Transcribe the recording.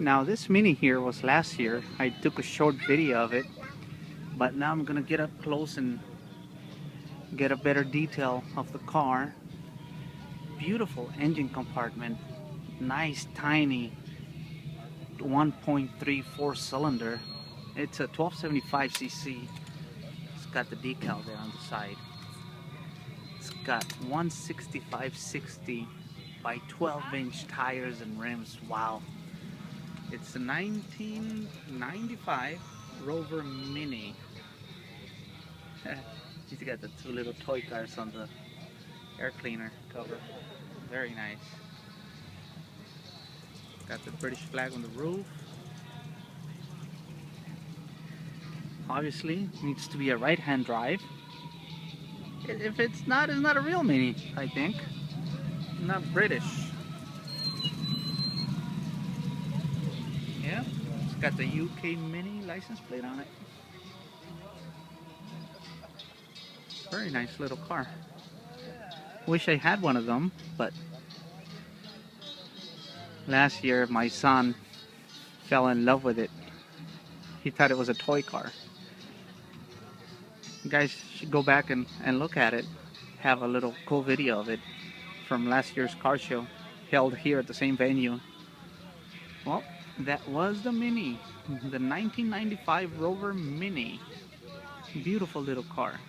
Now this Mini here was last year. I took a short video of it, but now I'm gonna get up close and get a better detail of the car. Beautiful engine compartment, nice tiny 1.3 4-cylinder. It's a 1275cc. It's got the decal there on the side. It's got 165/60 by 12-inch tires and rims. Wow. It's a 1995 Rover Mini. He's got the two little toy cars on the air cleaner cover. Very nice. Got the British flag on the roof. Obviously, needs to be a right-hand drive. If it's not a real Mini, I think. Not British. Yeah, it's got the UK Mini license plate on it. Very nice little car. Wish I had one of them, but last year my son fell in love with it. He thought it was a toy car. You guys should go back and look at it. Have a little cool video of it from last year's car show held here at the same venue. Well, that was the Mini, the 1995 Rover Mini. Beautiful little car.